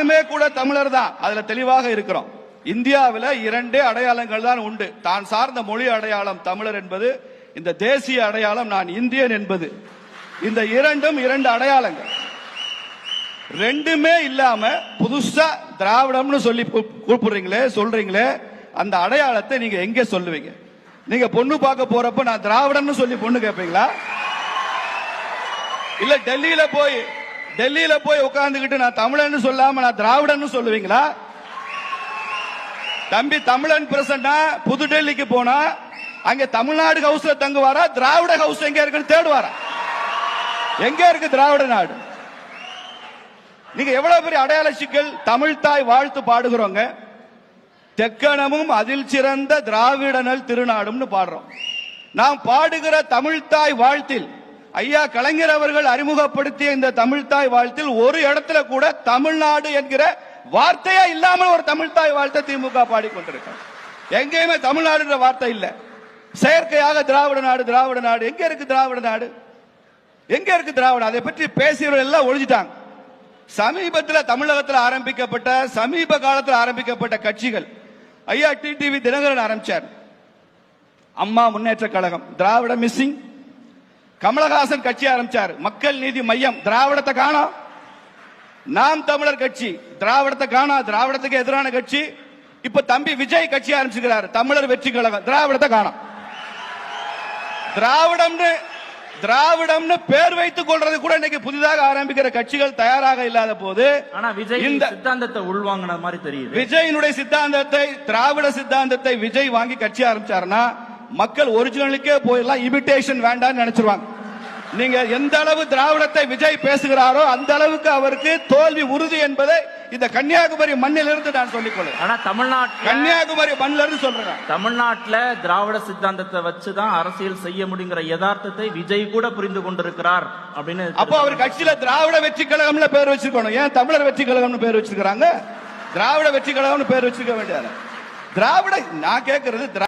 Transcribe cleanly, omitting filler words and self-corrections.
நானுமே கூட தமிழர் தான், அதுல தெளிவாக இருக்கிறோம். இந்தியாவில் 2 அடையாளங்கள் தான் உண்டு. தான் சார்ந்த மொழி அடையாளம் தமிழர் என்பது, இந்த தேசிய அடையாளம் நான் இந்தியன் என்பது. இந்த 2 அடையாளங்கள். 2மே இல்லாம புதுசா திராவிடம்னு சொல்லி கூப்பிடுறீங்களே, சொல்றீங்களே, அந்த அடையாளத்தை நீங்க எங்க சொல்லுவீங்க? நீங்க பொண்ணு பார்க்க போறப்ப நான் திராவிடம்னு சொல்லி பொண்ணு கேட்பீங்களா? இல்ல டெல்லியில போய் உட்கார்ந்துகிட்டு நான் தமிழன்னு சொல்லாம நான் திராவிடன்னு சொல்லுவீங்களா? தம்பி தமிழன் பிரசன்னா புதுடெல்லிக்கு போனா அங்க தமிழ்நாடு ஹவுஸ்ல தங்குவாரா, திராவிட ஹவுஸ் எங்க இருக்குன்னு தேடுவாரா? எங்க இருக்கு திராவிட நாடு? நீங்க எவ்வளவு பெரிய அடையாள சிக்கல். தமிழ் தாய் வாழ்த்து பாடுகிறோங்க, தெக்கணமும் அதில் சிறந்த திராவிடனல் திருநாடும்னு பாடுறோம். நாம் பாடுகிற தமிழ்தாய் வாழ்த்தில், ஐயா கலைஞர் அவர்கள் அறிமுகப்படுத்திய இந்த தமிழ்தாய் வாழ்த்தில் ஒரு இடத்துல கூட தமிழ்நாடு என்கிற வார்த்தையா இல்லாமல் ஒரு தமிழ்தாய் வாழ்த்தை திமுக பாடிக்கொண்டிருக்க. எங்கேயுமே தமிழ்நாடு வார்த்தை இல்ல. செயற்கையாக திராவிட நாடு திராவிட நாடு. எங்க இருக்கு திராவிட நாடு? எங்க இருக்கு திராவிட? அதை பற்றி பேசியவர்கள் எல்லாம் ஒழிஞ்சிட்டாங்க. சமீபத்தில் தமிழகத்தில் ஆரம்பிக்கப்பட்ட, சமீப காலத்தில் ஆரம்பிக்கப்பட்ட கட்சிகள், ஐயா டிடிவி தினகரன் ஆரம்பிச்சார், அம்மா முன்னேற்ற கழகம், திராவிட மிஸ்ஸிங். கமலஹாசன் கட்சி ஆரம்பிச்சார், மக்கள் நீதி மையம், திராவிடத்தை காணோம். நாம் தமிழர் கட்சி, திராவிடத்தை காணோம், திராவிடத்துக்கு எதிரான கட்சி. இப்ப தம்பி விஜய் கட்சி ஆரம்பிச்சுக்கிறார், தமிழர் வெற்றி கழகம், திராவிடத்தை காணோம். திராவிடம்னு பேர் வைத்துக் கொள்றது கூட இன்னைக்கு புதிதாக ஆரம்பிக்கிற கட்சிகள் தயாராக இல்லாத போது, ஆனா விஜய் இந்த சித்தாந்தத்தை உள்வாங்கின மாதிரி தெரியுது. விஜயினுடைய சித்தாந்தத்தை, திராவிட சித்தாந்தத்தை விஜய் வாங்கி கட்சி ஆரம்பிச்சாருன்னா மக்கள் ஒரிஜினலுக்கே போயிடலாம், இமிடேஷன் வேண்டாம்னு நினைச்சிருவாங்க. நீங்க எந்த அளவு திராவிடத்தை விஜய் பேசுகிறாரோ அந்த அளவுக்கு அவருக்கு தோல்வி உறுதி என்பதை இந்த கன்னியாகுமரி மண்ணிலிருந்து நான் சொல்லிக்கொள்ளும். ஆனா தமிழ்நாட்டில், கன்னியாகுமரி மண்ணிலிருந்து சொல்றேன், தமிழ்நாட்டில் திராவிட சித்தாந்தத்தை வச்சுதான் அரசியல் செய்ய முடியுங்கிற யதார்த்தத்தை விஜய் கூட புரிந்து கொண்டிருக்கிறார் அப்படின்னு. அப்போ அவர் கட்சியில திராவிட வெற்றி கழகம்ல பேர் வச்சிருக்கணும். ஏன் தமிழர் வெற்றி கழகம்னு பேர் வச்சிருக்காங்க? திராவிட வெற்றி கழகம்னு பேர் வச்சிருக்க வேண்டியது. திராவிட நான் கேட்கறது